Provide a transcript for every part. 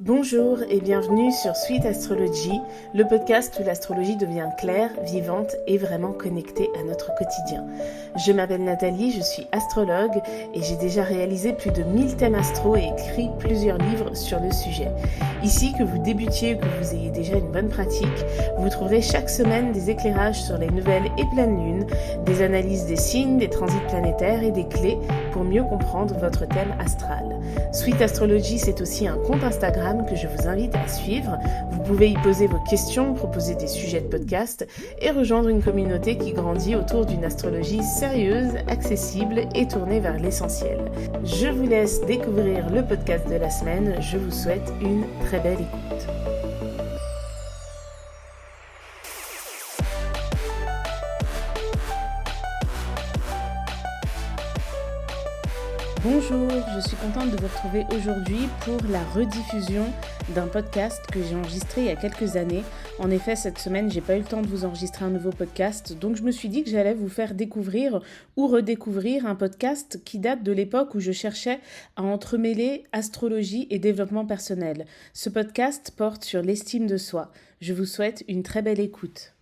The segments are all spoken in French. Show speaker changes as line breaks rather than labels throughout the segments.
Bonjour et bienvenue sur Sweet Astrology, le podcast où l'astrologie devient claire, vivante et vraiment connectée à notre quotidien. Je m'appelle Nathalie, je suis astrologue et j'ai déjà réalisé plus de 1000 thèmes astro et écrit plusieurs livres sur le sujet. Ici, que vous débutiez ou que vous ayez déjà une bonne pratique, vous trouverez chaque semaine des éclairages sur les nouvelles et pleines lunes, des analyses des signes, des transits planétaires et des clés pour mieux comprendre votre thème astral. Sweet Astrology, c'est aussi un compte Instagram que je vous invite à suivre. Vous pouvez y poser vos questions, proposer des sujets de podcast et rejoindre une communauté qui grandit autour d'une astrologie sérieuse, accessible et tournée vers l'essentiel. Je vous laisse découvrir le podcast de la semaine. Je vous souhaite une très belle écoute. Bonjour, je suis contente de vous retrouver aujourd'hui pour la rediffusion d'un podcast que j'ai enregistré il y a quelques années. En effet, cette semaine, j'ai pas eu le temps de vous enregistrer un nouveau podcast, donc je me suis dit que j'allais vous faire découvrir ou redécouvrir un podcast qui date de l'époque où je cherchais à entremêler astrologie et développement personnel. Ce podcast porte sur l'estime de soi. Je vous souhaite une très belle écoute.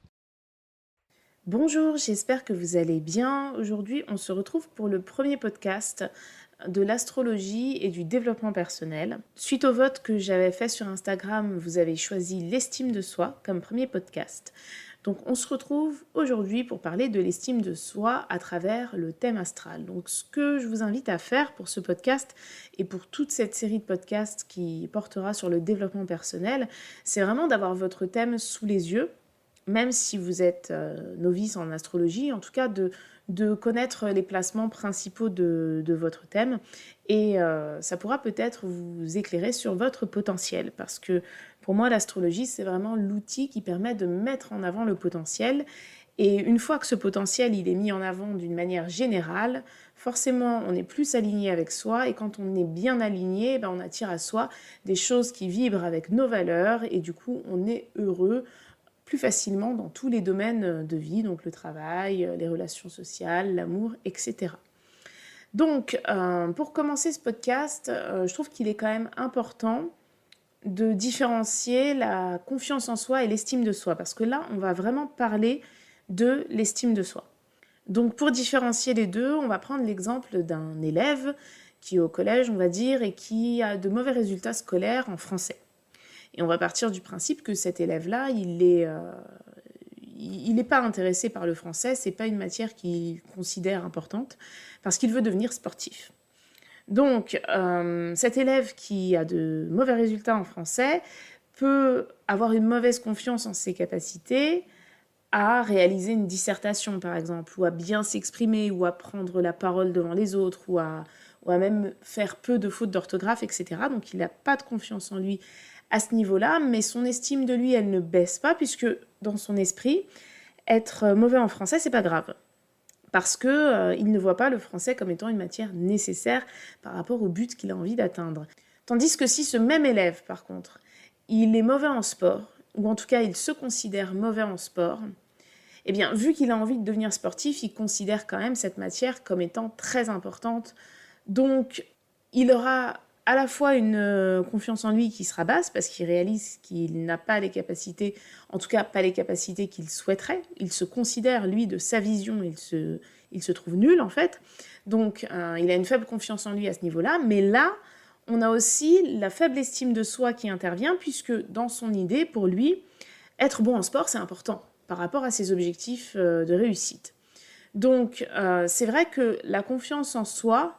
Bonjour, j'espère que vous allez bien. Aujourd'hui, on se retrouve pour le premier podcast de l'astrologie et du développement personnel. Suite au vote que j'avais fait sur Instagram, vous avez choisi l'estime de soi comme premier podcast. Donc on se retrouve aujourd'hui pour parler de l'estime de soi à travers le thème astral. Donc ce que je vous invite à faire pour ce podcast et pour toute cette série de podcasts qui portera sur le développement personnel, c'est vraiment d'avoir votre thème sous les yeux, même si vous êtes novice en astrologie, en tout cas de connaître les placements principaux de votre thème. Et ça pourra peut-être vous éclairer sur votre potentiel. Parce que pour moi, l'astrologie, c'est vraiment l'outil qui permet de mettre en avant le potentiel. Et une fois que ce potentiel il est mis en avant d'une manière générale, forcément, on est plus aligné avec soi. Et quand on est bien aligné, on attire à soi des choses qui vibrent avec nos valeurs. Et du coup, on est heureux plus facilement dans tous les domaines de vie, donc le travail, les relations sociales, l'amour, etc. Donc, pour commencer ce podcast, je trouve qu'il est quand même important de différencier la confiance en soi et l'estime de soi, parce que là, on va vraiment parler de l'estime de soi. Donc, pour différencier les deux, on va prendre l'exemple d'un élève qui est au collège, on va dire, et qui a de mauvais résultats scolaires en français. Et on va partir du principe que cet élève-là, il n'est pas intéressé par le français, c'est pas une matière qu'il considère importante, parce qu'il veut devenir sportif. Donc, cet élève qui a de mauvais résultats en français peut avoir une mauvaise confiance en ses capacités à réaliser une dissertation, par exemple, ou à bien s'exprimer, ou à prendre la parole devant les autres, ou à même faire peu de fautes d'orthographe, etc. Donc, il n'a pas de confiance en lui à ce niveau-là, mais son estime de lui, elle ne baisse pas, puisque dans son esprit, être mauvais en français, c'est pas grave. Parce que il ne voit pas le français comme étant une matière nécessaire par rapport au but qu'il a envie d'atteindre. Tandis que si ce même élève, par contre, il est mauvais en sport, ou en tout cas il se considère mauvais en sport, eh bien, vu qu'il a envie de devenir sportif, il considère quand même cette matière comme étant très importante. Donc, il aura à la fois une confiance en lui qui sera basse parce qu'il réalise qu'il n'a pas les capacités, en tout cas pas les capacités qu'il souhaiterait. Il se considère, lui, de sa vision, il se trouve nul en fait. Donc il a une faible confiance en lui à ce niveau-là. Mais là, on a aussi la faible estime de soi qui intervient puisque dans son idée, pour lui, être bon en sport, c'est important par rapport à ses objectifs de réussite. Donc c'est vrai que la confiance en soi,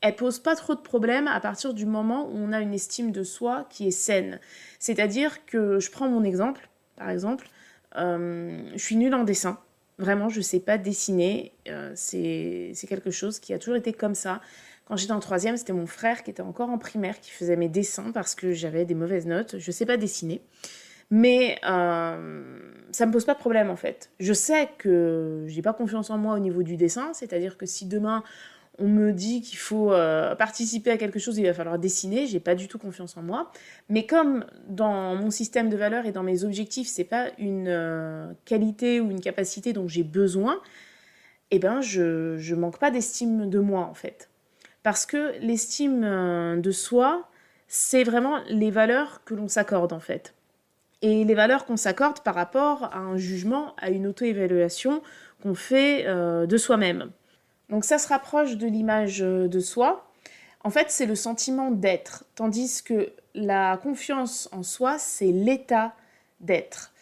elle pose pas trop de problèmes à partir du moment où on a une estime de soi qui est saine. C'est-à-dire que, je prends mon exemple, par exemple, je suis nulle en dessin. Vraiment, je sais pas dessiner. C'est quelque chose qui a toujours été comme ça. Quand j'étais en troisième, c'était mon frère qui était encore en primaire qui faisait mes dessins parce que j'avais des mauvaises notes. Je sais pas dessiner. Mais ça me pose pas de problème en fait. Je sais que j'ai pas confiance en moi au niveau du dessin, c'est-à-dire que si demain on me dit qu'il faut participer à quelque chose, il va falloir dessiner, j'ai pas du tout confiance en moi. Mais comme dans mon système de valeurs et dans mes objectifs, c'est pas une qualité ou une capacité dont j'ai besoin, eh ben je manque pas d'estime de moi en fait. Parce que l'estime de soi, c'est vraiment les valeurs que l'on s'accorde en fait. Et les valeurs qu'on s'accorde par rapport à un jugement, à une auto-évaluation qu'on fait de soi-même. Donc ça se rapproche de l'image de soi. En fait, c'est le sentiment d'être, tandis que la confiance en soi, c'est l'état d'être.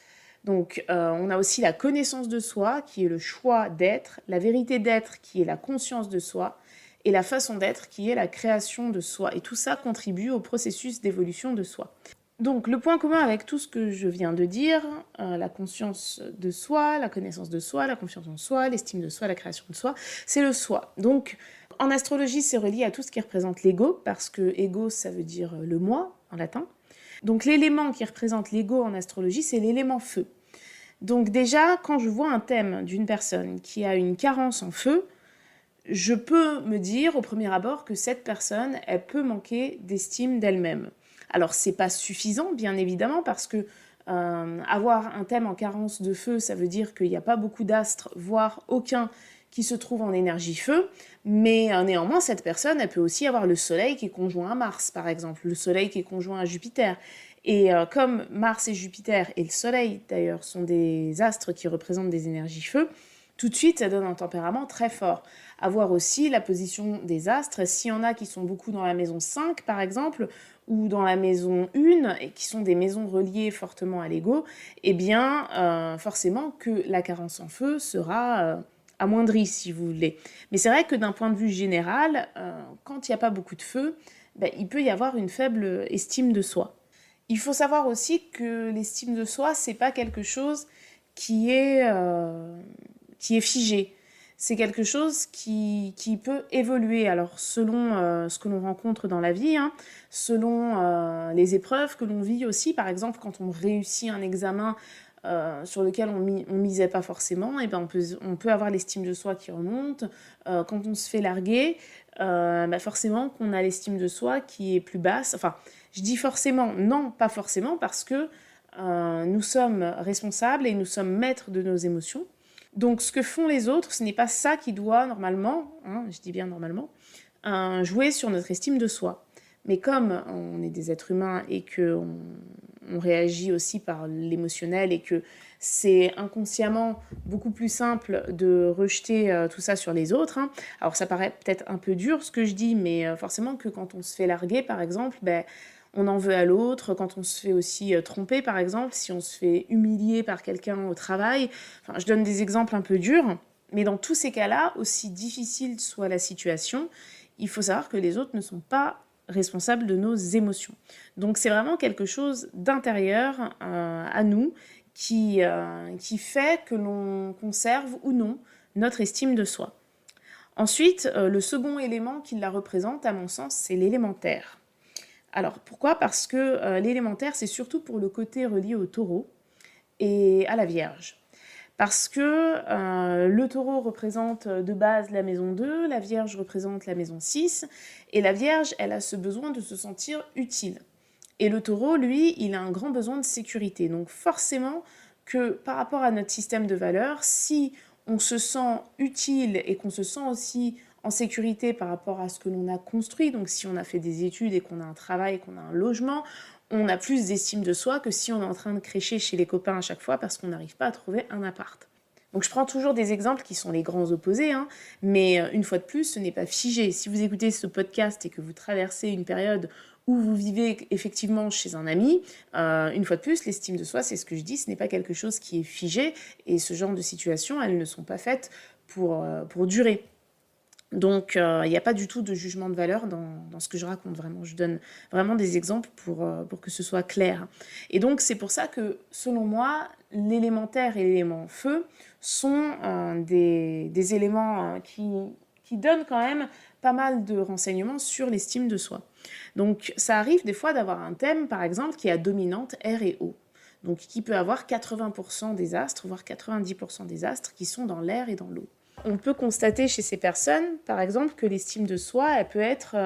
Donc, on a aussi la connaissance de soi, qui est le choix d'être, la vérité d'être, qui est la conscience de soi, et la façon d'être, qui est la création de soi. Et tout ça contribue au processus d'évolution de soi. Donc, le point commun avec tout ce que je viens de dire, la conscience de soi, la connaissance de soi, la confiance en soi, l'estime de soi, la création de soi, c'est le soi. Donc, en astrologie, c'est relié à tout ce qui représente l'ego, parce que ego, ça veut dire le moi, en latin. Donc, l'élément qui représente l'ego en astrologie, c'est l'élément feu. Donc déjà, quand je vois un thème d'une personne qui a une carence en feu, je peux me dire au premier abord que cette personne, elle peut manquer d'estime d'elle-même. Alors, c'est pas suffisant, bien évidemment, parce que avoir un thème en carence de feu, ça veut dire qu'il n'y a pas beaucoup d'astres, voire aucun qui se trouve en énergie feu, mais néanmoins, cette personne, elle peut aussi avoir le Soleil qui est conjoint à Mars, par exemple, le Soleil qui est conjoint à Jupiter. Et comme Mars et Jupiter, et le Soleil d'ailleurs, sont des astres qui représentent des énergies feu, tout de suite, ça donne un tempérament très fort. À voir aussi la position des astres. S'il y en a qui sont beaucoup dans la maison 5, par exemple, ou dans la maison 1, et qui sont des maisons reliées fortement à l'ego, eh bien, forcément que la carence en feu sera amoindrie, si vous voulez. Mais c'est vrai que d'un point de vue général, quand il n'y a pas beaucoup de feu, ben, il peut y avoir une faible estime de soi. Il faut savoir aussi que l'estime de soi, c'est pas quelque chose qui est figé. C'est quelque chose qui peut évoluer. Alors, selon ce que l'on rencontre dans la vie, hein, selon les épreuves que l'on vit aussi, par exemple, quand on réussit un examen sur lequel on misait pas forcément, et ben on peut avoir l'estime de soi qui remonte. Quand on se fait larguer, forcément qu'on a l'estime de soi qui est plus basse. Enfin, je dis forcément, non, pas forcément, parce que nous sommes responsables et nous sommes maîtres de nos émotions. Donc, ce que font les autres, ce n'est pas ça qui doit normalement, hein, je dis bien normalement, jouer sur notre estime de soi. Mais comme on est des êtres humains et qu'on on réagit aussi par l'émotionnel et que c'est inconsciemment beaucoup plus simple de rejeter tout ça sur les autres, hein. Alors, ça paraît peut-être un peu dur ce que je dis, mais forcément que quand on se fait larguer, par exemple, on en veut à l'autre, quand on se fait aussi tromper, par exemple, si on se fait humilier par quelqu'un au travail. Enfin, je donne des exemples un peu durs, mais dans tous ces cas-là, aussi difficile soit la situation, il faut savoir que les autres ne sont pas responsables de nos émotions. Donc c'est vraiment quelque chose d'intérieur à nous qui fait que l'on conserve ou non notre estime de soi. Ensuite, le second élément qui la représente, à mon sens, c'est l'élémentaire. Alors, pourquoi ? Parce que l'élémentaire, c'est surtout pour le côté relié au taureau et à la Vierge. Parce que le taureau représente de base la maison 2, la Vierge représente la maison 6, et la Vierge, elle a ce besoin de se sentir utile. Et le taureau, lui, il a un grand besoin de sécurité. Donc forcément que par rapport à notre système de valeurs, si on se sent utile et qu'on se sent aussi en sécurité par rapport à ce que l'on a construit, donc si on a fait des études et qu'on a un travail, qu'on a un logement, on a plus d'estime de soi que si on est en train de crécher chez les copains à chaque fois parce qu'on n'arrive pas à trouver un appart. Donc je prends toujours des exemples qui sont les grands opposés, hein, mais une fois de plus, ce n'est pas figé. Si vous écoutez ce podcast et que vous traversez une période où vous vivez effectivement chez un ami, une fois de plus, l'estime de soi, c'est ce que je dis, ce n'est pas quelque chose qui est figé, et ce genre de situations, elles ne sont pas faites pour durer. Donc, il n'y a pas du tout de jugement de valeur dans ce que je raconte, vraiment. Je donne vraiment des exemples pour que ce soit clair. Et donc, c'est pour ça que, selon moi, l'élémentaire et l'élément feu sont des éléments qui donnent quand même pas mal de renseignements sur l'estime de soi. Donc, ça arrive des fois d'avoir un thème, par exemple, qui a dominante air et eau. Donc, qui peut avoir 80% des astres, voire 90% des astres qui sont dans l'air et dans l'eau. On peut constater chez ces personnes, par exemple, que l'estime de soi, elle peut être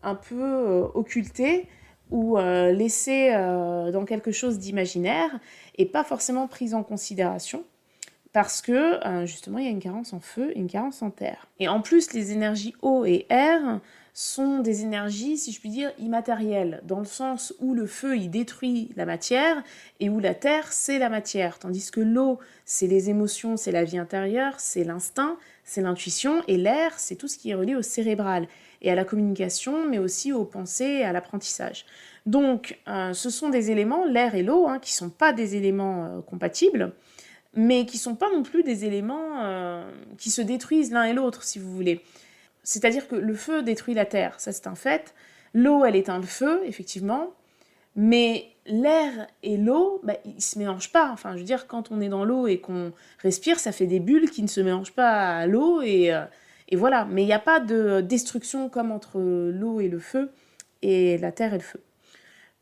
un peu occultée ou laissée dans quelque chose d'imaginaire et pas forcément prise en considération parce que, justement, il y a une carence en feu et une carence en terre. Et en plus, les énergies eau et air sont des énergies, si je puis dire, immatérielles, dans le sens où le feu, il détruit la matière, et où la terre, c'est la matière. Tandis que l'eau, c'est les émotions, c'est la vie intérieure, c'est l'instinct, c'est l'intuition, et l'air, c'est tout ce qui est relié au cérébral, et à la communication, mais aussi aux pensées et à l'apprentissage. Donc, ce sont des éléments, l'air et l'eau, qui ne sont pas des éléments compatibles, mais qui ne sont pas non plus des éléments qui se détruisent l'un et l'autre, si vous voulez. C'est-à-dire que le feu détruit la terre, ça c'est un fait. L'eau, elle éteint le feu, effectivement. Mais l'air et l'eau, ils ne se mélangent pas. Enfin, je veux dire, quand on est dans l'eau et qu'on respire, ça fait des bulles qui ne se mélangent pas à l'eau. Et voilà. Mais il n'y a pas de destruction comme entre l'eau et le feu et la terre et le feu.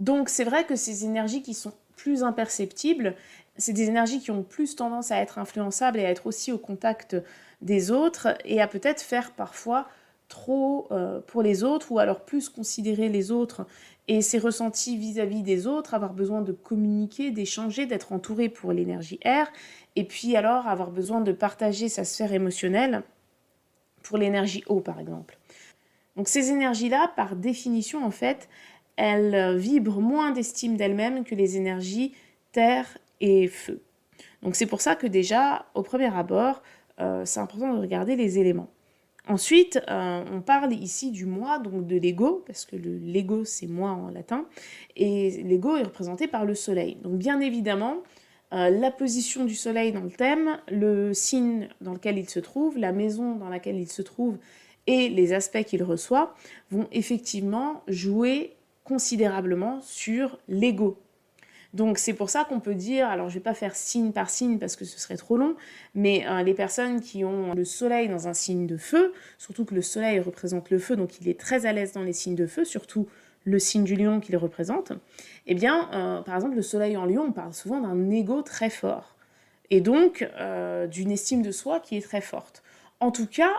Donc c'est vrai que ces énergies qui sont plus imperceptibles, c'est des énergies qui ont plus tendance à être influençables et à être aussi au contact des autres et à peut-être faire parfois trop pour les autres ou alors plus considérer les autres et ses ressentis vis-à-vis des autres, avoir besoin de communiquer, d'échanger, d'être entouré pour l'énergie air et puis alors avoir besoin de partager sa sphère émotionnelle pour l'énergie eau par exemple. Donc ces énergies-là, par définition en fait, elles vibrent moins d'estime d'elles-mêmes que les énergies terre et feu. Donc c'est pour ça que déjà, au premier abord, c'est important de regarder les éléments. Ensuite, on parle ici du moi, donc de l'ego, parce que l'ego c'est moi en latin, et l'ego est représenté par le soleil. Donc bien évidemment, la position du soleil dans le thème, le signe dans lequel il se trouve, la maison dans laquelle il se trouve et les aspects qu'il reçoit vont effectivement jouer considérablement sur l'ego. Donc c'est pour ça qu'on peut dire, alors je ne vais pas faire signe par signe parce que ce serait trop long, mais les personnes qui ont le soleil dans un signe de feu, surtout que le soleil représente le feu, donc il est très à l'aise dans les signes de feu, surtout le signe du lion qu'il représente, eh bien, par exemple, le soleil en lion, on parle souvent d'un ego très fort, et donc d'une estime de soi qui est très forte. En tout cas,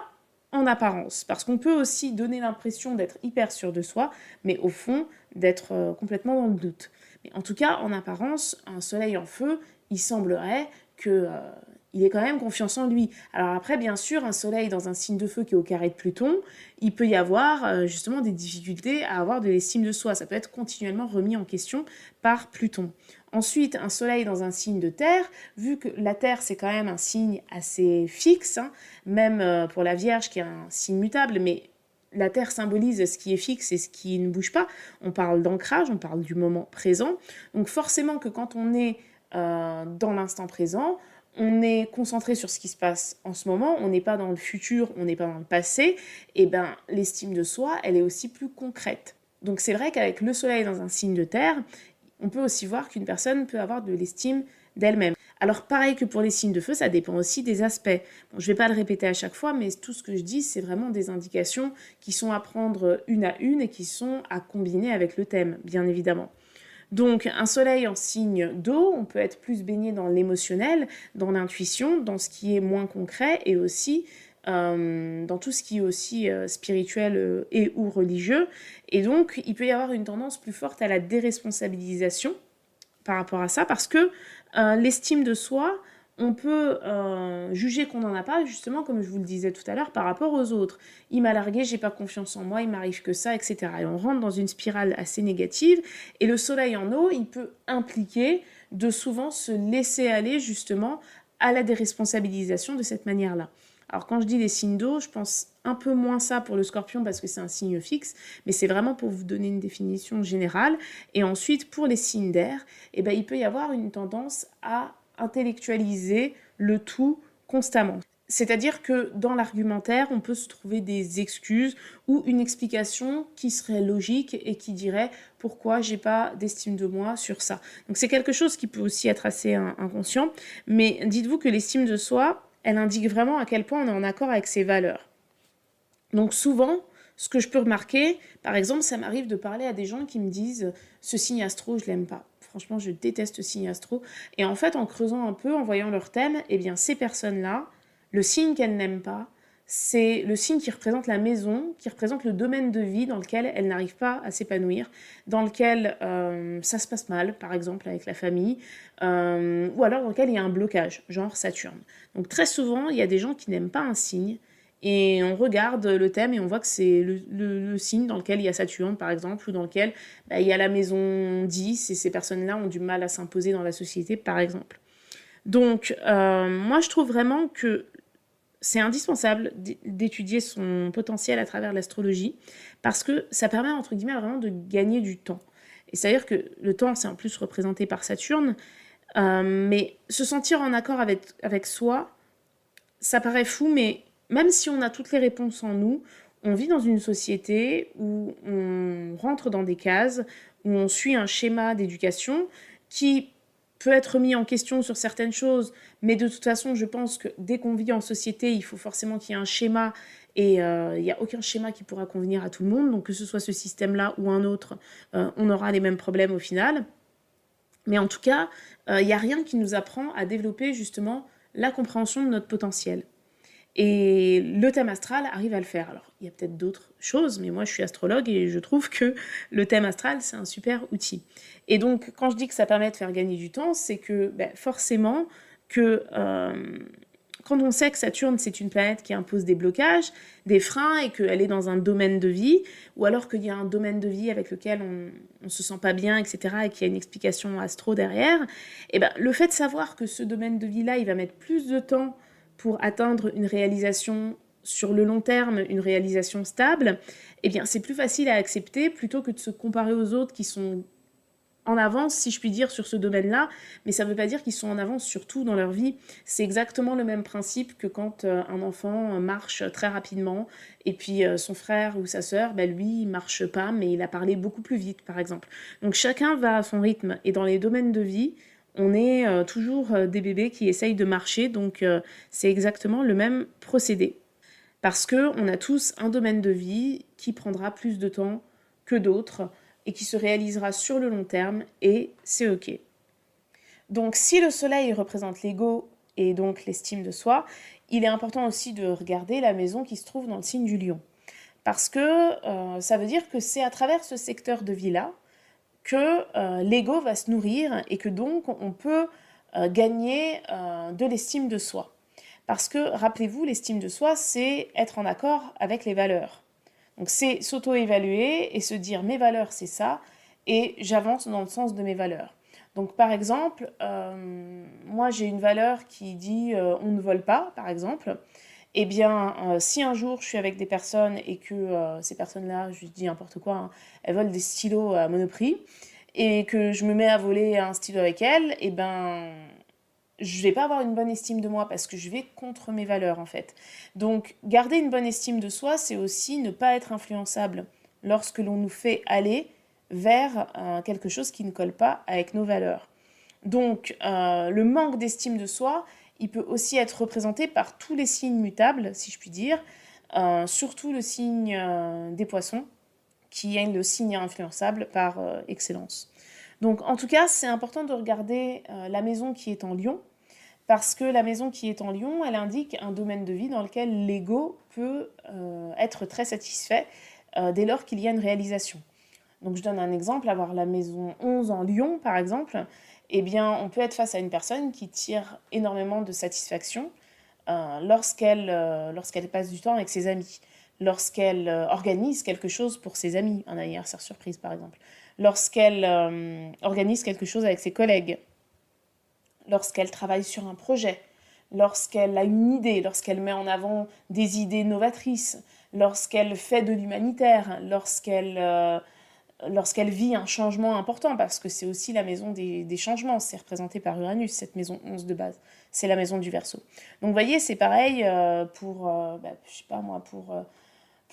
en apparence, parce qu'on peut aussi donner l'impression d'être hyper sûr de soi, mais au fond, d'être complètement dans le doute. Mais en tout cas, en apparence, un soleil en feu, il semblerait que il ait quand même confiance en lui. Alors après, bien sûr, un soleil dans un signe de feu qui est au carré de Pluton, il peut y avoir justement des difficultés à avoir de l'estime de soi. Ça peut être continuellement remis en question par Pluton. Ensuite, un soleil dans un signe de terre, vu que la terre, c'est quand même un signe assez fixe, même pour la Vierge qui est un signe mutable, mais la terre symbolise ce qui est fixe et ce qui ne bouge pas. On parle d'ancrage, on parle du moment présent. Donc forcément que quand on est dans l'instant présent, on est concentré sur ce qui se passe en ce moment, on n'est pas dans le futur, on n'est pas dans le passé, et bien l'estime de soi, elle est aussi plus concrète. Donc c'est vrai qu'avec le soleil dans un signe de terre, on peut aussi voir qu'une personne peut avoir de l'estime d'elle-même. Alors pareil que pour les signes de feu, ça dépend aussi des aspects. Bon, je ne vais pas le répéter à chaque fois, mais tout ce que je dis, c'est vraiment des indications qui sont à prendre une à une et qui sont à combiner avec le thème, bien évidemment. Donc un soleil en signe d'eau, on peut être plus baigné dans l'émotionnel, dans l'intuition, dans ce qui est moins concret et aussi dans tout ce qui est aussi spirituel et ou religieux. Et donc il peut y avoir une tendance plus forte à la déresponsabilisation par rapport à ça, parce que l'estime de soi, on peut juger qu'on n'en a pas, justement, comme je vous le disais tout à l'heure, par rapport aux autres. Il m'a largué, j'ai pas confiance en moi, il m'arrive que ça, etc. Et on rentre dans une spirale assez négative. Et le soleil en eau, il peut impliquer de souvent se laisser aller, justement, à la déresponsabilisation de cette manière-là. Alors quand je dis les signes d'eau, je pense un peu moins ça pour le scorpion parce que c'est un signe fixe, mais c'est vraiment pour vous donner une définition générale. Et ensuite, pour les signes d'air, eh ben, il peut y avoir une tendance à intellectualiser le tout constamment. C'est-à-dire que dans l'argumentaire, on peut se trouver des excuses ou une explication qui serait logique et qui dirait pourquoi j'ai pas d'estime de moi sur ça. Donc c'est quelque chose qui peut aussi être assez inconscient, mais dites-vous que l'estime de soi, elle indique vraiment à quel point on est en accord avec ses valeurs. Donc souvent, ce que je peux remarquer, par exemple, ça m'arrive de parler à des gens qui me disent « ce signe astro, je l'aime pas ». Franchement, je déteste ce signe astro. Et en fait, en creusant un peu, en voyant leur thème, eh bien, ces personnes-là, le signe qu'elles n'aiment pas, c'est le signe qui représente la maison, qui représente le domaine de vie dans lequel elles n'arrivent pas à s'épanouir, dans lequel ça se passe mal, par exemple, avec la famille, ou alors dans lequel il y a un blocage, genre Saturne. Donc très souvent, il y a des gens qui n'aiment pas un signe, et on regarde le thème et on voit que c'est le signe dans lequel il y a Saturne, par exemple, ou dans lequel il y a la maison 10 et ces personnes-là ont du mal à s'imposer dans la société, par exemple. Donc, moi, je trouve vraiment que c'est indispensable d'étudier son potentiel à travers l'astrologie parce que ça permet, entre guillemets, vraiment de gagner du temps. Et c'est-à-dire que le temps, c'est en plus représenté par Saturne, mais se sentir en accord avec soi, ça paraît fou, mais même si on a toutes les réponses en nous, on vit dans une société où on rentre dans des cases, où on suit un schéma d'éducation qui peut être mis en question sur certaines choses, mais de toute façon, je pense que dès qu'on vit en société, il faut forcément qu'il y ait un schéma, et il n'y a aucun schéma qui pourra convenir à tout le monde, donc que ce soit ce système-là ou un autre, on aura les mêmes problèmes au final. Mais en tout cas, il n'y a rien qui nous apprend à développer justement la compréhension de notre potentiel. Et le thème astral arrive à le faire. Alors, il y a peut-être d'autres choses, mais moi, je suis astrologue et je trouve que le thème astral, c'est un super outil. Et donc, quand je dis que ça permet de faire gagner du temps, c'est que forcément, que quand on sait que Saturne, c'est une planète qui impose des blocages, des freins, et qu'elle est dans un domaine de vie, ou alors qu'il y a un domaine de vie avec lequel on ne se sent pas bien, etc., et qu'il y a une explication astro derrière, et le fait de savoir que ce domaine de vie-là, il va mettre plus de temps pour atteindre une réalisation sur le long terme, une réalisation stable, eh bien, c'est plus facile à accepter plutôt que de se comparer aux autres qui sont en avance, si je puis dire, sur ce domaine-là, mais ça ne veut pas dire qu'ils sont en avance sur tout dans leur vie. C'est exactement le même principe que quand un enfant marche très rapidement, et puis son frère ou sa sœur, lui, il marche pas, mais il a parlé beaucoup plus vite, par exemple. Donc chacun va à son rythme, et dans les domaines de vie, on est toujours des bébés qui essayent de marcher, donc c'est exactement le même procédé. Parce qu'on a tous un domaine de vie qui prendra plus de temps que d'autres, et qui se réalisera sur le long terme, et c'est ok. Donc si le soleil représente l'ego et donc l'estime de soi, il est important aussi de regarder la maison qui se trouve dans le signe du lion. Parce que ça veut dire que c'est à travers ce secteur de vie-là que l'ego va se nourrir et que donc on peut gagner de l'estime de soi. Parce que, rappelez-vous, l'estime de soi, c'est être en accord avec les valeurs. Donc c'est s'auto-évaluer et se dire mes valeurs c'est ça et j'avance dans le sens de mes valeurs. Donc par exemple, moi j'ai une valeur qui dit on ne vole pas par exemple. Eh bien si un jour je suis avec des personnes et que ces personnes-là, je dis n'importe quoi, hein, elles volent des stylos à Monoprix et que je me mets à voler un stylo avec elles, eh ben je vais pas avoir une bonne estime de moi parce que je vais contre mes valeurs en fait. Donc garder une bonne estime de soi, c'est aussi ne pas être influençable lorsque l'on nous fait aller vers quelque chose qui ne colle pas avec nos valeurs. Donc le manque d'estime de soi, il peut aussi être représenté par tous les signes mutables, si je puis dire, surtout le signe des poissons, qui est le signe influençable par excellence. Donc en tout cas, c'est important de regarder la maison qui est en Lion, parce que la maison qui est en Lion, elle indique un domaine de vie dans lequel l'ego peut être très satisfait dès lors qu'il y a une réalisation. Donc je donne un exemple, avoir la maison 11 en Lion par exemple, eh bien on peut être face à une personne qui tire énormément de satisfaction lorsqu'elle passe du temps avec ses amis, lorsqu'elle organise quelque chose pour ses amis, un anniversaire surprise par exemple, lorsqu'elle organise quelque chose avec ses collègues, lorsqu'elle travaille sur un projet, lorsqu'elle a une idée, lorsqu'elle met en avant des idées novatrices, lorsqu'elle fait de l'humanitaire, lorsqu'elle vit un changement important, parce que c'est aussi la maison des changements, c'est représenté par Uranus, cette maison 11 de base, c'est la maison du Verseau. Donc vous voyez, c'est pareil je sais pas moi,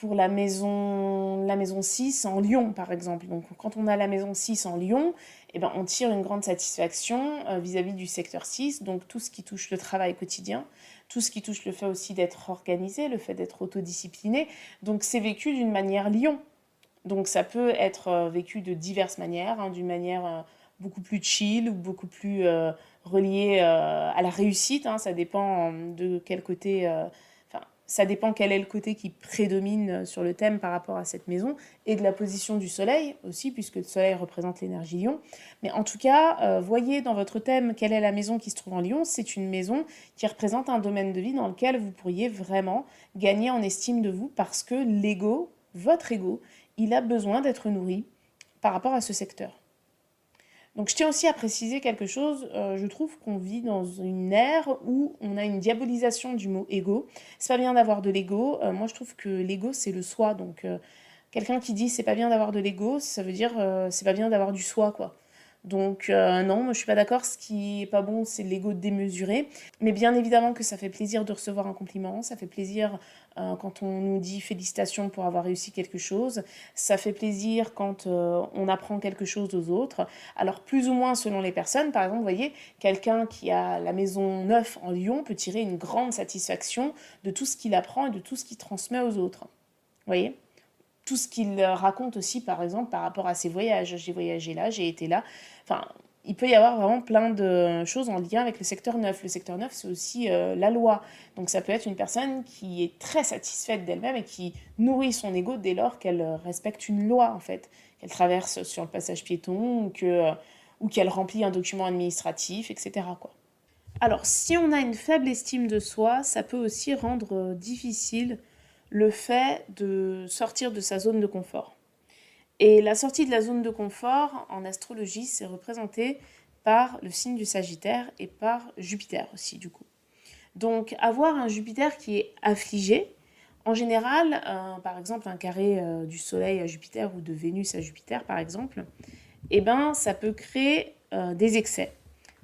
pour la maison 6 en Lion, par exemple. Donc, quand on a la maison 6 en Lion, eh ben, on tire une grande satisfaction vis-à-vis du secteur 6, donc tout ce qui touche le travail quotidien, tout ce qui touche le fait aussi d'être organisé, le fait d'être autodiscipliné. Donc, c'est vécu d'une manière Lion. Donc, ça peut être vécu de diverses manières, hein, d'une manière beaucoup plus chill ou beaucoup plus reliée à la réussite. Hein, ça dépend de quel côté... ça dépend quel est le côté qui prédomine sur le thème par rapport à cette maison, et de la position du soleil aussi, puisque le soleil représente l'énergie lion. Mais en tout cas, voyez dans votre thème quelle est la maison qui se trouve en lion. C'est une maison qui représente un domaine de vie dans lequel vous pourriez vraiment gagner en estime de vous, parce que l'ego, votre ego, il a besoin d'être nourri par rapport à ce secteur. Donc je tiens aussi à préciser quelque chose, je trouve qu'on vit dans une ère où on a une diabolisation du mot ego. C'est pas bien d'avoir de l'ego, moi je trouve que l'ego c'est le soi, donc quelqu'un qui dit c'est pas bien d'avoir de l'ego, ça veut dire c'est pas bien d'avoir du soi, quoi. Donc non, moi je suis pas d'accord, ce qui est pas bon c'est l'ego démesuré, mais bien évidemment que ça fait plaisir de recevoir un compliment, ça fait plaisir quand on nous dit félicitations pour avoir réussi quelque chose, ça fait plaisir quand on apprend quelque chose aux autres, alors plus ou moins selon les personnes. Par exemple, vous voyez, quelqu'un qui a la maison 9 en Lyon peut tirer une grande satisfaction de tout ce qu'il apprend et de tout ce qu'il transmet aux autres, vous voyez, tout ce qu'il raconte aussi, par exemple, par rapport à ses voyages. J'ai voyagé là, j'ai été là. Enfin, il peut y avoir vraiment plein de choses en lien avec le secteur 9. Le secteur 9, c'est aussi la loi. Donc ça peut être une personne qui est très satisfaite d'elle-même et qui nourrit son ego dès lors qu'elle respecte une loi, en fait. Qu'elle traverse sur le passage piéton ou qu'elle remplit un document administratif, etc., quoi. Alors, si on a une faible estime de soi, ça peut aussi rendre difficile le fait de sortir de sa zone de confort. Et la sortie de la zone de confort, en astrologie, c'est représenté par le signe du Sagittaire et par Jupiter aussi, du coup. Donc, avoir un Jupiter qui est affligé, en général, par exemple, un carré du Soleil à Jupiter ou de Vénus à Jupiter, par exemple, eh ben, ça peut créer des excès.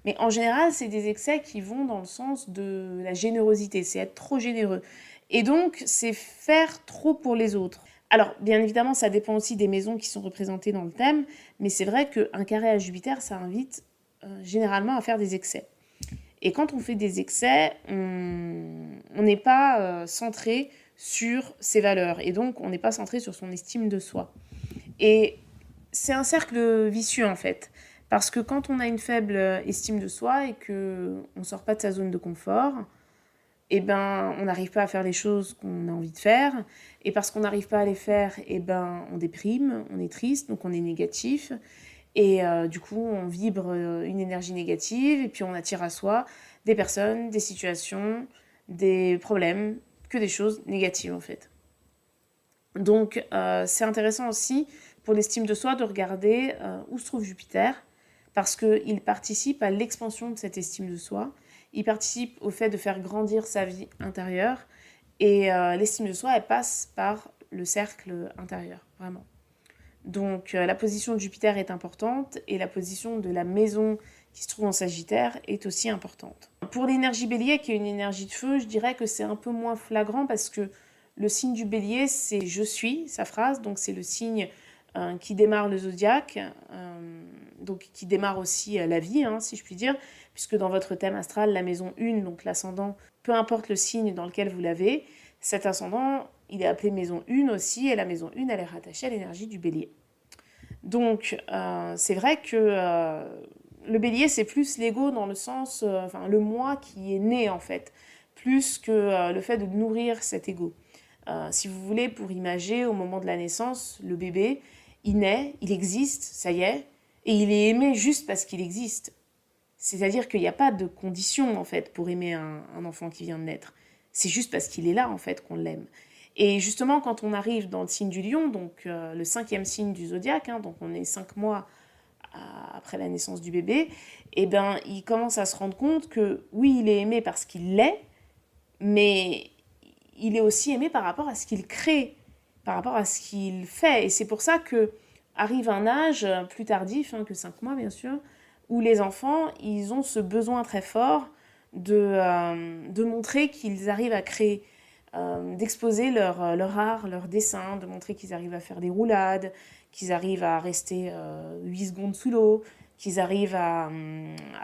Mais en général, c'est des excès qui vont dans le sens de la générosité, c'est être trop généreux. Et donc, c'est faire trop pour les autres. Alors, bien évidemment, ça dépend aussi des maisons qui sont représentées dans le thème, mais c'est vrai qu'un carré à Jupiter, ça invite généralement à faire des excès. Et quand on fait des excès, on n'est pas centré sur ses valeurs, et donc on n'est pas centré sur son estime de soi. Et c'est un cercle vicieux, en fait. Parce que quand on a une faible estime de soi et qu'on ne sort pas de sa zone de confort, eh ben, on n'arrive pas à faire les choses qu'on a envie de faire. Et parce qu'on n'arrive pas à les faire, eh ben, on déprime, on est triste, donc on est négatif. Et du coup, on vibre une énergie négative et puis on attire à soi des personnes, des situations, des problèmes, que des choses négatives en fait. Donc, c'est intéressant aussi pour l'estime de soi de regarder où se trouve Jupiter, parce qu'il participe à l'expansion de cette estime de soi, il participe au fait de faire grandir sa vie intérieure, et l'estime de soi, elle passe par le cercle intérieur, vraiment. Donc la position de Jupiter est importante, et la position de la maison qui se trouve en Sagittaire est aussi importante. Pour l'énergie Bélier, qui est une énergie de feu, je dirais que c'est un peu moins flagrant, parce que le signe du Bélier, c'est « je suis », sa phrase, donc c'est le signe qui démarre le zodiaque, donc qui démarre aussi la vie, si je puis dire, puisque dans votre thème astral, la maison 1, donc l'ascendant, peu importe le signe dans lequel vous l'avez, cet ascendant, il est appelé maison 1 aussi, et la maison 1, elle est rattachée à l'énergie du Bélier. Donc, c'est vrai que le Bélier, c'est plus l'ego dans le sens, le moi qui est né en fait, plus que le fait de nourrir cet ego. Si vous voulez, pour imager, au moment de la naissance, le bébé, il naît, il existe, ça y est, et il est aimé juste parce qu'il existe. C'est-à-dire qu'il n'y a pas de condition, en fait, pour aimer un enfant qui vient de naître. C'est juste parce qu'il est là, en fait, qu'on l'aime. Et justement, quand on arrive dans le signe du lion, donc le 5e signe du zodiaque, donc on est 5 mois après la naissance du bébé, et ben, il commence à se rendre compte que, oui, il est aimé parce qu'il l'est, mais il est aussi aimé par rapport à ce qu'il crée, par rapport à ce qu'il fait. Et c'est pour ça que arrive un âge plus tardif, que 5 mois bien sûr, où les enfants, ils ont ce besoin très fort de montrer qu'ils arrivent à créer, d'exposer leur art, leur dessin, de montrer qu'ils arrivent à faire des roulades, qu'ils arrivent à rester 8 secondes sous l'eau, qu'ils arrivent à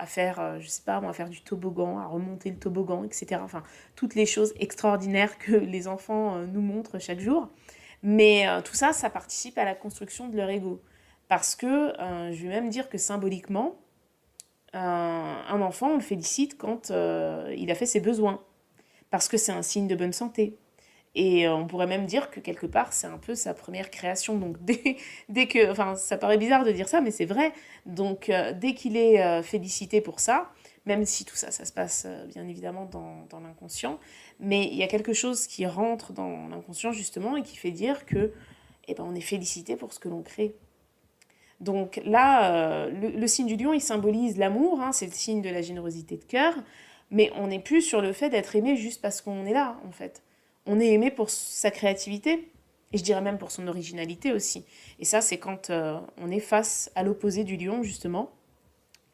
faire, je sais pas, à faire du toboggan, à remonter le toboggan, etc. Enfin, toutes les choses extraordinaires que les enfants nous montrent chaque jour. Mais tout ça, ça participe à la construction de leur ego. Parce que, je vais même dire que symboliquement, un enfant, on le félicite quand il a fait ses besoins. Parce que c'est un signe de bonne santé. Et on pourrait même dire que quelque part, c'est un peu sa première création. Donc dès que, enfin, ça paraît bizarre de dire ça, mais c'est vrai. Donc dès qu'il est félicité pour ça, même si tout ça, ça se passe bien évidemment dans l'inconscient, mais il y a quelque chose qui rentre dans l'inconscient justement et qui fait dire que, eh ben, on est félicité pour ce que l'on crée. Donc là, le signe du lion, il symbolise l'amour, hein, c'est le signe de la générosité de cœur, mais on n'est plus sur le fait d'être aimé juste parce qu'on est là, en fait. On est aimé pour sa créativité, et je dirais même pour son originalité aussi. Et ça, c'est quand on est face à l'opposé du lion, justement,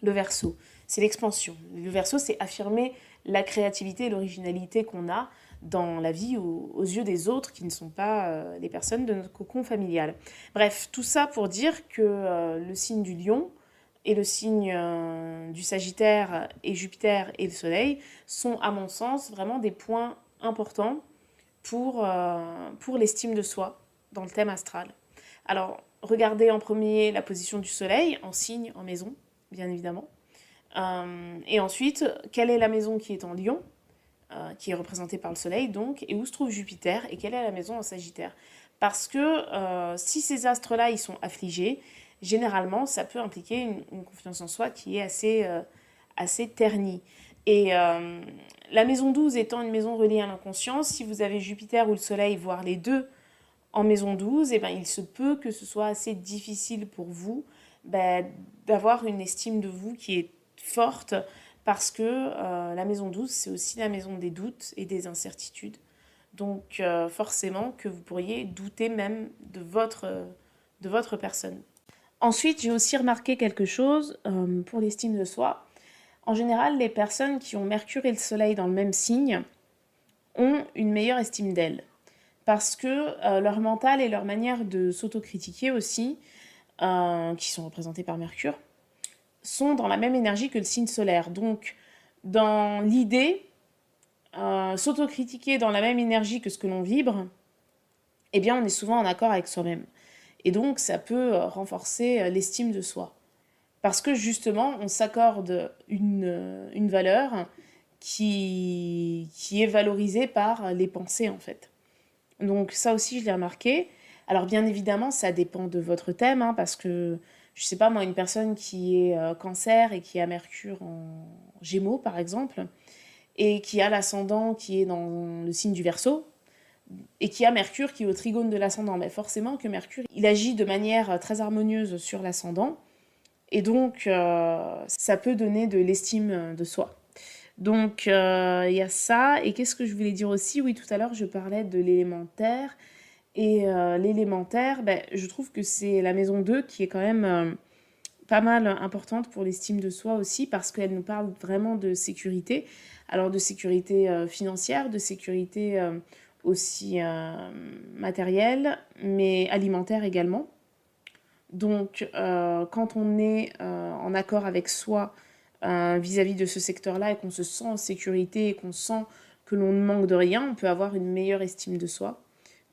le Verseau. C'est l'expansion. Le Verseau, c'est affirmer la créativité et l'originalité qu'on a dans la vie aux yeux des autres qui ne sont pas les personnes de notre cocon familial. Bref, tout ça pour dire que le signe du lion et le signe du Sagittaire et Jupiter et le Soleil sont, à mon sens, vraiment des points importants pour l'estime de soi dans le thème astral. Alors, regardez en premier la position du Soleil en signe, en maison, bien évidemment. Et ensuite, quelle est la maison qui est en Lion, qui est représentée par le Soleil, donc, et où se trouve Jupiter, et quelle est la maison en Sagittaire. Parce que si ces astres-là, ils sont affligés, généralement, ça peut impliquer une confiance en soi qui est assez ternie. Et la maison 12 étant une maison reliée à l'inconscient, si vous avez Jupiter ou le Soleil, voire les deux en maison 12, eh ben, il se peut que ce soit assez difficile pour vous d'avoir une estime de vous qui est forte parce que la maison 12, c'est aussi la maison des doutes et des incertitudes. Donc forcément que vous pourriez douter même de votre personne. Ensuite, j'ai aussi remarqué quelque chose pour l'estime de soi. En général, les personnes qui ont Mercure et le Soleil dans le même signe ont une meilleure estime d'elles. Parce que leur mental et leur manière de s'autocritiquer aussi, qui sont représentés par Mercure, sont dans la même énergie que le signe solaire. Donc, dans l'idée, s'autocritiquer dans la même énergie que ce que l'on vibre, eh bien, on est souvent en accord avec soi-même. Et donc, ça peut renforcer l'estime de soi. Parce que justement, on s'accorde une valeur qui est valorisée par les pensées, en fait. Donc ça aussi, je l'ai remarqué. Alors bien évidemment, ça dépend de votre thème, hein, parce que, je sais pas moi, une personne qui est cancer et qui a Mercure en Gémeaux, par exemple, et qui a l'ascendant qui est dans le signe du Verseau, et qui a Mercure qui est au trigone de l'ascendant, mais forcément que Mercure, il agit de manière très harmonieuse sur l'ascendant, et donc ça peut donner de l'estime de soi. Donc, il y a ça. Et qu'est-ce que je voulais dire aussi? Oui, tout à l'heure, je parlais de l'élémentaire. Et l'élémentaire, je trouve que c'est la maison 2 qui est quand même pas mal importante pour l'estime de soi aussi, parce qu'elle nous parle vraiment de sécurité. Alors, de sécurité financière, de sécurité aussi matérielle, mais alimentaire également. Donc, quand on est en accord avec soi, vis-à-vis de ce secteur-là et qu'on se sent en sécurité et qu'on sent que l'on ne manque de rien, on peut avoir une meilleure estime de soi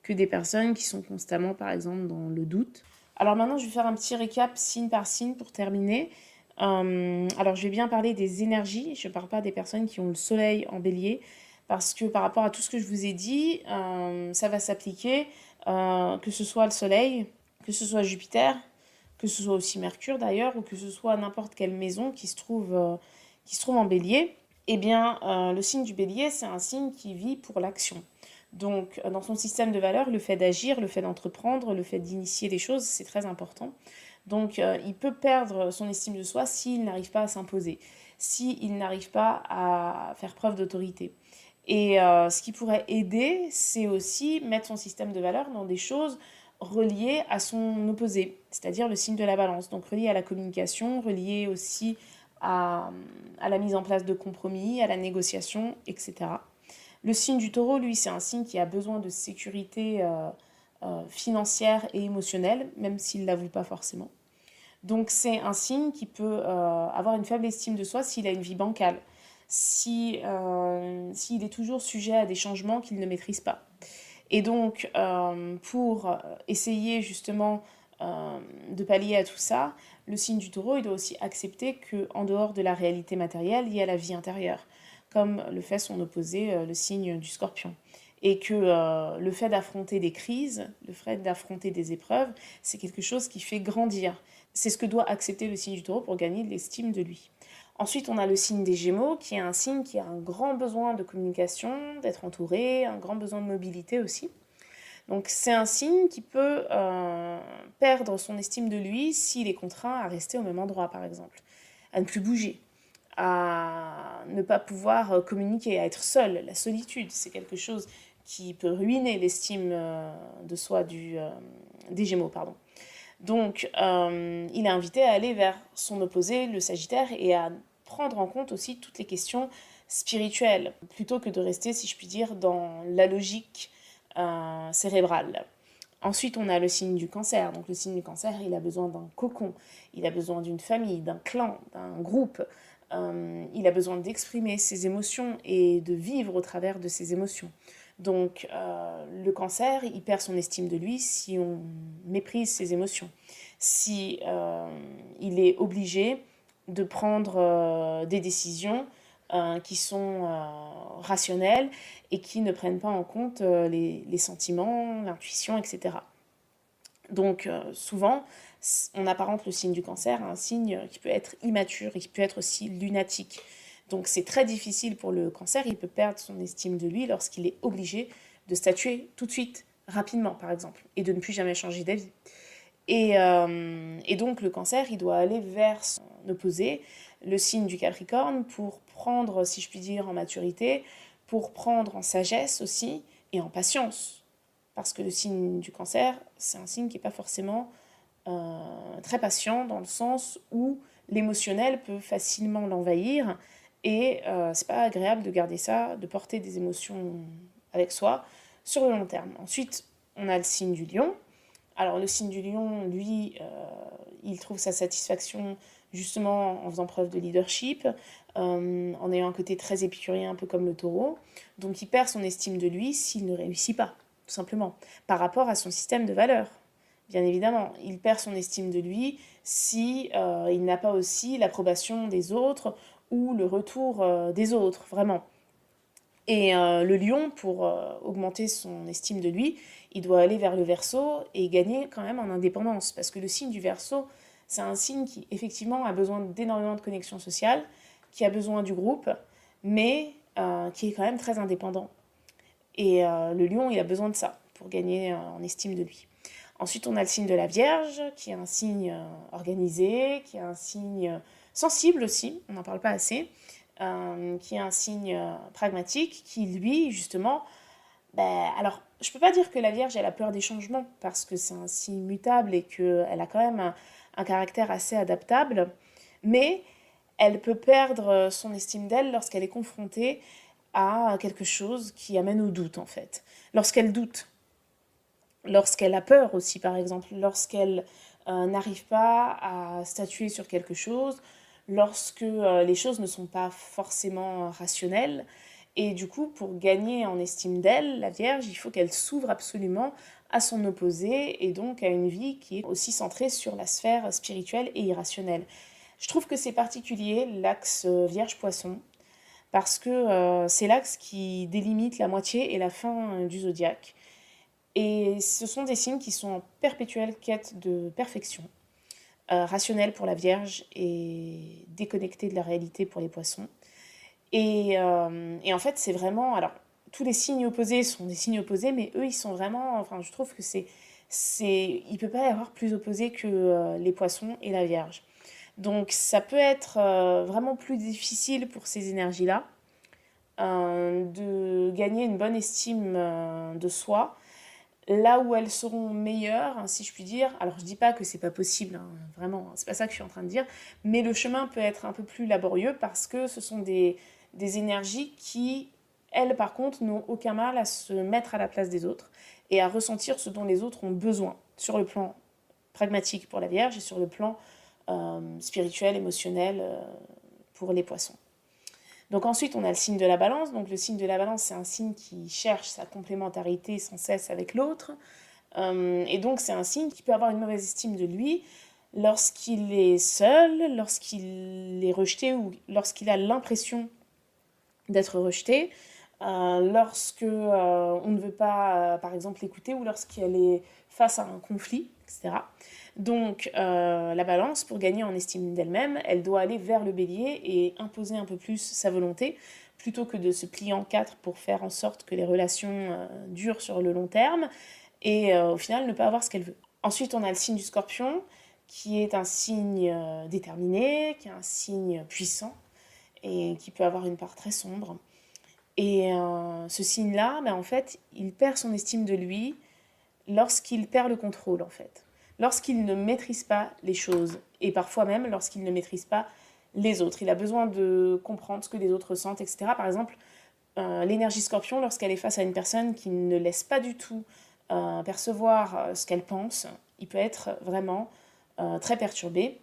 que des personnes qui sont constamment, par exemple, dans le doute. Alors maintenant, je vais faire un petit récap signe par signe pour terminer. Alors, je vais bien parler des énergies. Je ne parle pas des personnes qui ont le soleil en bélier, parce que par rapport à tout ce que je vous ai dit, ça va s'appliquer, que ce soit le soleil, que ce soit Jupiter, que ce soit aussi Mercure d'ailleurs, ou que ce soit n'importe quelle maison qui se trouve en bélier. Eh bien, le signe du bélier, c'est un signe qui vit pour l'action. Donc, dans son système de valeurs, le fait d'agir, le fait d'entreprendre, le fait d'initier les choses, c'est très important. Donc, il peut perdre son estime de soi s'il n'arrive pas à s'imposer, s'il n'arrive pas à faire preuve d'autorité. Et ce qui pourrait aider, c'est aussi mettre son système de valeurs dans des choses reliées à son opposé, c'est-à-dire le signe de la balance. Donc, relié à la communication, relié aussi à la mise en place de compromis, à la négociation, etc. Le signe du taureau, lui, c'est un signe qui a besoin de sécurité financière et émotionnelle, même s'il ne l'avoue pas forcément. Donc c'est un signe qui peut avoir une faible estime de soi s'il a une vie bancale, s'il est toujours sujet à des changements qu'il ne maîtrise pas. Et donc pour essayer justement de pallier à tout ça, le signe du taureau, il doit aussi accepter qu'en dehors de la réalité matérielle, il y a la vie intérieure, comme le fait son opposé, le signe du scorpion. et que le fait d'affronter des crises, le fait d'affronter des épreuves, c'est quelque chose qui fait grandir. C'est ce que doit accepter le signe du Taureau pour gagner de l'estime de lui. Ensuite, on a le signe des Gémeaux, qui est un signe qui a un grand besoin de communication, d'être entouré, un grand besoin de mobilité aussi. Donc c'est un signe qui peut perdre son estime de lui s'il est contraint à rester au même endroit, par exemple, à ne plus bouger, à ne pas pouvoir communiquer, à être seul. La solitude, c'est quelque chose qui peut ruiner l'estime de soi des Gémeaux, pardon. Donc, il est invité à aller vers son opposé, le Sagittaire, et à prendre en compte aussi toutes les questions spirituelles, plutôt que de rester, si je puis dire, dans la logique cérébrale. Ensuite, on a le signe du Cancer. Donc, le signe du Cancer, il a besoin d'un cocon, il a besoin d'une famille, d'un clan, d'un groupe. Il a besoin d'exprimer ses émotions et de vivre au travers de ses émotions. Donc, le Cancer, il perd son estime de lui si on méprise ses émotions, si il est obligé de prendre des décisions qui sont rationnelles et qui ne prennent pas en compte les sentiments, l'intuition, etc. Donc souvent, on apparente le signe du Cancer à un signe qui peut être immature et qui peut être aussi lunatique. Donc c'est très difficile pour le Cancer, il peut perdre son estime de lui lorsqu'il est obligé de statuer tout de suite, rapidement par exemple, et de ne plus jamais changer d'avis. Et donc le Cancer, il doit aller vers son opposé, le signe du Capricorne, pour prendre, si je puis dire, en maturité, pour prendre en sagesse aussi, et en patience. Parce que le signe du Cancer, c'est un signe qui n'est pas forcément très patient, dans le sens où l'émotionnel peut facilement l'envahir, et c'est pas agréable de garder ça, de porter des émotions avec soi sur le long terme. Ensuite, on a le signe du Lion. Alors le signe du Lion, lui, il trouve sa satisfaction justement en faisant preuve de leadership, en ayant un côté très épicurien, un peu comme le Taureau. Donc il perd son estime de lui s'il ne réussit pas, tout simplement, par rapport à son système de valeurs. Bien évidemment, il perd son estime de lui si il n'a pas aussi l'approbation des autres ou le retour des autres, vraiment. Et le Lion, pour augmenter son estime de lui, il doit aller vers le Verseau et gagner quand même en indépendance. Parce que le signe du Verseau, c'est un signe qui, effectivement, a besoin d'énormément de connexion sociale, qui a besoin du groupe, mais qui est quand même très indépendant. Et le Lion, il a besoin de ça pour gagner en estime de lui. Ensuite, on a le signe de la Vierge, qui est un signe organisé, qui est un signe sensible aussi, on n'en parle pas assez, qui est un signe pragmatique, qui lui, justement, alors, je ne peux pas dire que la Vierge, elle a peur des changements, parce que c'est un signe mutable et qu'elle a quand même un caractère assez adaptable, mais elle peut perdre son estime d'elle lorsqu'elle est confrontée à quelque chose qui amène au doute, en fait. Lorsqu'elle doute, lorsqu'elle a peur aussi, par exemple, lorsqu'elle n'arrive pas à statuer sur quelque chose, lorsque les choses ne sont pas forcément rationnelles. Et du coup, pour gagner en estime d'elle, la Vierge, il faut qu'elle s'ouvre absolument à son opposé et donc à une vie qui est aussi centrée sur la sphère spirituelle et irrationnelle. Je trouve que c'est particulier, l'axe Vierge-Poisson, parce que c'est l'axe qui délimite la moitié et la fin du zodiaque. Et ce sont des signes qui sont en perpétuelle quête de perfection, rationnelle pour la Vierge et déconnectée de la réalité pour les Poissons. Et en fait, c'est vraiment... Alors, tous les signes opposés sont des signes opposés, mais eux, ils sont vraiment... Enfin, je trouve que il ne peut pas y avoir plus opposé que les Poissons et la Vierge. Donc, ça peut être vraiment plus difficile pour ces énergies-là de gagner une bonne estime de soi. Là où elles seront meilleures, hein, si je puis dire, alors je dis pas que c'est pas possible, hein, vraiment, c'est pas ça que je suis en train de dire, mais le chemin peut être un peu plus laborieux parce que ce sont des énergies qui, elles par contre, n'ont aucun mal à se mettre à la place des autres et à ressentir ce dont les autres ont besoin, sur le plan pragmatique pour la Vierge et sur le plan spirituel, émotionnel pour les Poissons. Donc ensuite, on a le signe de la Balance. Donc le signe de la Balance, c'est un signe qui cherche sa complémentarité sans cesse avec l'autre. Et donc c'est un signe qui peut avoir une mauvaise estime de lui lorsqu'il est seul, lorsqu'il est rejeté ou lorsqu'il a l'impression d'être rejeté. lorsque on ne veut pas, par exemple, l'écouter ou lorsqu'elle est face à un conflit, etc. Donc, la balance, pour gagner en estime d'elle-même, elle doit aller vers le bélier et imposer un peu plus sa volonté, plutôt que de se plier en quatre pour faire en sorte que les relations durent sur le long terme et au final ne pas avoir ce qu'elle veut. Ensuite, on a le signe du scorpion, qui est un signe déterminé, qui est un signe puissant et qui peut avoir une part très sombre. Et ce signe-là, en fait, il perd son estime de lui lorsqu'il perd le contrôle, en fait. Lorsqu'il ne maîtrise pas les choses, et parfois même lorsqu'il ne maîtrise pas les autres. Il a besoin de comprendre ce que les autres ressentent, etc. Par exemple, l'énergie scorpion, lorsqu'elle est face à une personne qui ne laisse pas du tout percevoir ce qu'elle pense, il peut être vraiment très perturbé.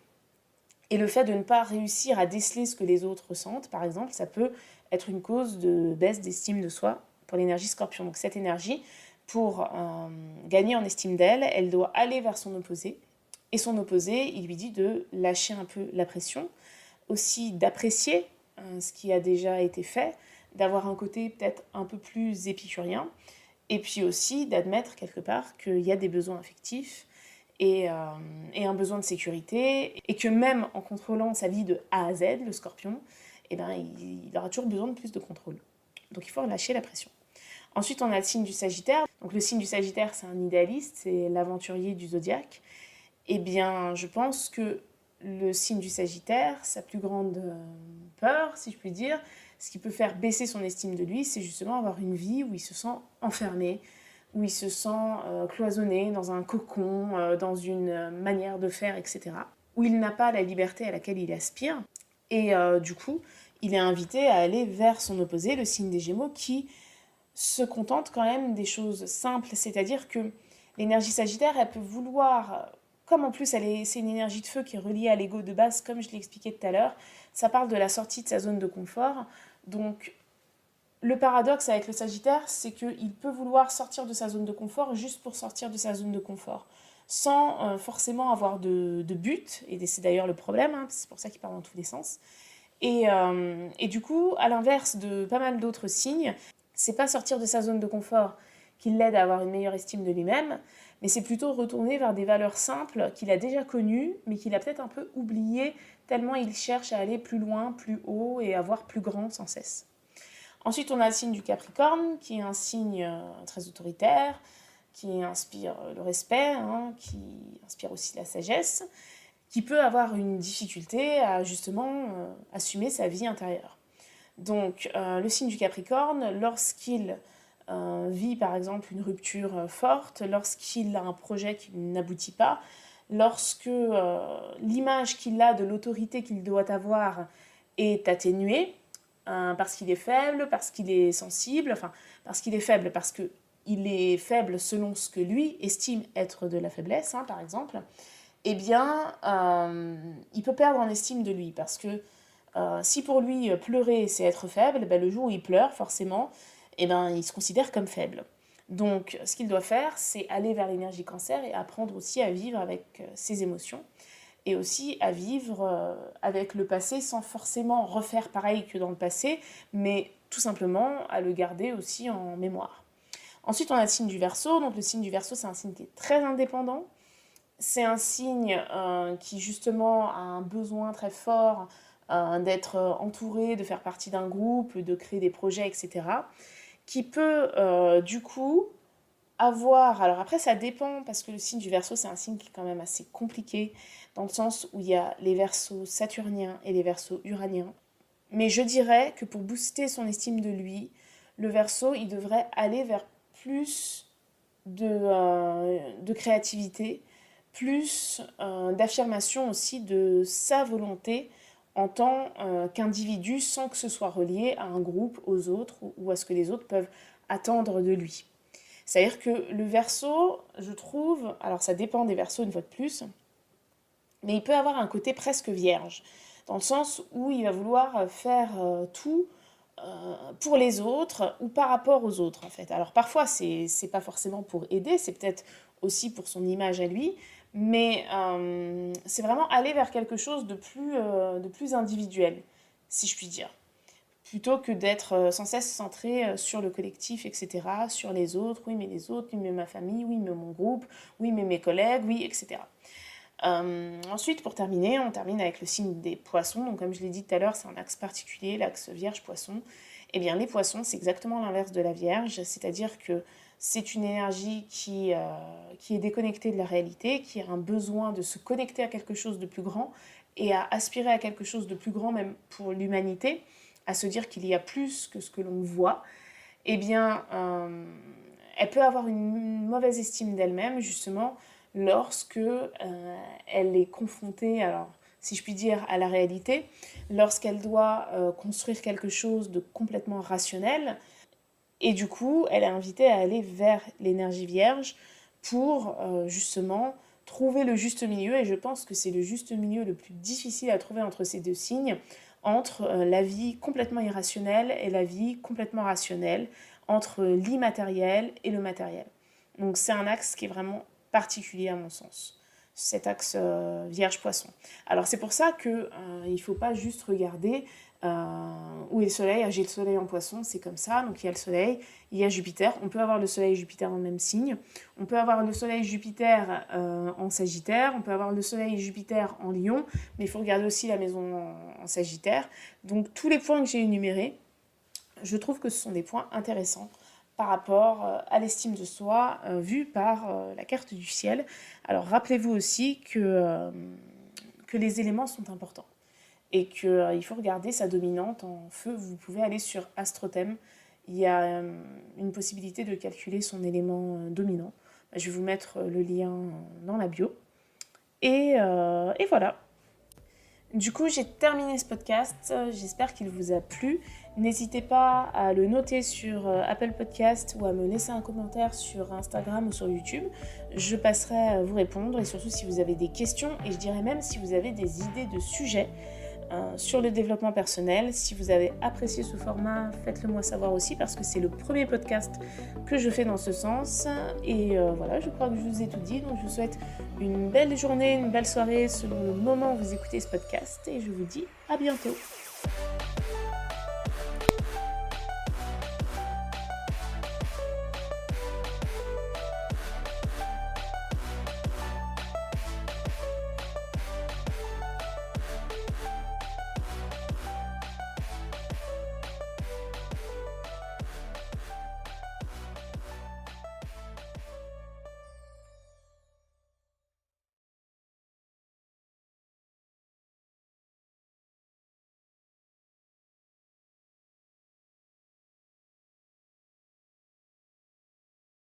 Et le fait de ne pas réussir à déceler ce que les autres ressentent, par exemple, ça peut être une cause de baisse d'estime de soi pour l'énergie scorpion. Donc cette énergie, pour gagner en estime d'elle, elle doit aller vers son opposé. Et son opposé, il lui dit de lâcher un peu la pression, aussi d'apprécier ce qui a déjà été fait, d'avoir un côté peut-être un peu plus épicurien, et puis aussi d'admettre quelque part qu'il y a des besoins affectifs et un besoin de sécurité, et que même en contrôlant sa vie de A à Z, le scorpion, il aura toujours besoin de plus de contrôle. Donc il faut relâcher la pression. Ensuite, on a le signe du Sagittaire. Donc le signe du Sagittaire, c'est un idéaliste, c'est l'aventurier du zodiaque. Eh bien, je pense que le signe du Sagittaire, sa plus grande peur, si je puis dire, ce qui peut faire baisser son estime de lui, c'est justement avoir une vie où il se sent enfermé, où il se sent cloisonné dans un cocon, dans une manière de faire, etc. Où il n'a pas la liberté à laquelle il aspire. Et du coup, il est invité à aller vers son opposé, le signe des Gémeaux, qui se contente quand même des choses simples. C'est-à-dire que l'énergie Sagittaire, elle peut vouloir, comme en plus c'est une énergie de feu qui est reliée à l'ego de base, comme je l'ai expliqué tout à l'heure, ça parle de la sortie de sa zone de confort. Donc le paradoxe avec le Sagittaire, c'est qu'il peut vouloir sortir de sa zone de confort juste pour sortir de sa zone de confort, sans forcément avoir de but, et c'est d'ailleurs le problème, hein, c'est pour ça qu'il part dans tous les sens. Et du coup, à l'inverse de pas mal d'autres signes, c'est pas sortir de sa zone de confort qui l'aide à avoir une meilleure estime de lui-même, mais c'est plutôt retourner vers des valeurs simples qu'il a déjà connues, mais qu'il a peut-être un peu oubliées, tellement il cherche à aller plus loin, plus haut et à voir plus grand sans cesse. Ensuite, on a le signe du Capricorne, qui est un signe très autoritaire, qui inspire le respect, hein, qui inspire aussi la sagesse, qui peut avoir une difficulté à justement assumer sa vie intérieure. Donc, le signe du Capricorne, lorsqu'il vit par exemple une rupture forte, lorsqu'il a un projet qui n'aboutit pas, lorsque l'image qu'il a de l'autorité qu'il doit avoir est atténuée, parce qu'il est faible, parce qu'il est sensible, enfin, parce qu'il est faible, parce qu'il est faible selon ce que lui estime être de la faiblesse, hein, par exemple, eh bien, il peut perdre en estime de lui, parce que si pour lui pleurer c'est être faible, le jour où il pleure forcément, il se considère comme faible. Donc ce qu'il doit faire, c'est aller vers l'énergie Cancer et apprendre aussi à vivre avec ses émotions et aussi à vivre avec le passé sans forcément refaire pareil que dans le passé, mais tout simplement à le garder aussi en mémoire. Ensuite, on a le signe du Verseau. Donc le signe du Verseau, c'est un signe qui est très indépendant. C'est un signe qui justement a un besoin très fort d'être entouré, de faire partie d'un groupe, de créer des projets, etc. Qui peut du coup avoir... Alors après, ça dépend, parce que le signe du Verseau, c'est un signe qui est quand même assez compliqué, dans le sens où il y a les Verseaux saturniens et les Verseaux uraniens. Mais je dirais que pour booster son estime de lui, le Verseau, il devrait aller vers plus de créativité, plus d'affirmation aussi de sa volonté en tant qu'individu, sans que ce soit relié à un groupe, aux autres, ou à ce que les autres peuvent attendre de lui. C'est-à-dire que le Verseau, je trouve, alors ça dépend des Verseaux une fois de plus, mais il peut avoir un côté presque vierge, dans le sens où il va vouloir faire tout pour les autres ou par rapport aux autres en fait. Alors parfois c'est pas forcément pour aider, c'est peut-être aussi pour son image à lui, mais c'est vraiment aller vers quelque chose de plus individuel, si je puis dire. plutôt que d'être sans cesse centré sur le collectif, etc., sur les autres, oui mais les autres, oui mais ma famille, oui mais mon groupe, oui mais mes collègues, oui, etc. Ensuite, pour terminer, on termine avec le signe des poissons. Donc comme je l'ai dit tout à l'heure, c'est un axe particulier, l'axe Vierge-Poisson. Eh bien les poissons, c'est exactement l'inverse de la Vierge, c'est-à-dire que c'est une énergie qui est déconnectée de la réalité, qui a un besoin de se connecter à quelque chose de plus grand et à aspirer à quelque chose de plus grand même pour l'humanité, à se dire qu'il y a plus que ce que l'on voit. Eh bien, elle peut avoir une mauvaise estime d'elle-même, justement, lorsque elle est confrontée, alors, si je puis dire, à la réalité, lorsqu'elle doit construire quelque chose de complètement rationnel, et du coup, elle est invitée à aller vers l'énergie vierge pour justement trouver le juste milieu, et je pense que c'est le juste milieu le plus difficile à trouver entre ces deux signes, entre la vie complètement irrationnelle et la vie complètement rationnelle, entre l'immatériel et le matériel. Donc c'est un axe qui est vraiment particulier à mon sens, cet axe Vierge-Poisson. Alors c'est pour ça qu'il ne faut pas juste regarder où est le soleil. J'ai le soleil en Poisson, c'est comme ça, donc il y a le soleil, il y a Jupiter. On peut avoir le soleil et Jupiter dans le même signe, on peut avoir le soleil et Jupiter en Sagittaire, on peut avoir le soleil et Jupiter en Lion, mais il faut regarder aussi la maison en Sagittaire. Donc tous les points que j'ai énumérés, je trouve que ce sont des points intéressants par rapport à l'estime de soi vue par la carte du ciel. Alors rappelez-vous aussi que les éléments sont importants et qu'il faut regarder sa dominante en feu. Vous pouvez aller sur Astrothème, il y a une possibilité de calculer son élément dominant. Je vais vous mettre le lien dans la bio. Et voilà. Du coup, j'ai terminé ce podcast. J'espère qu'il vous a plu. N'hésitez pas à le noter sur Apple Podcast ou à me laisser un commentaire sur Instagram ou sur YouTube. Je passerai à vous répondre, et surtout si vous avez des questions, et je dirais même si vous avez des idées de sujets sur le développement personnel. Si vous avez apprécié ce format, faites-le moi savoir aussi, parce que c'est le premier podcast que je fais dans ce sens. Et voilà, je crois que je vous ai tout dit. Donc je vous souhaite une belle journée, une belle soirée selon le moment où vous écoutez ce podcast, et je vous dis à bientôt.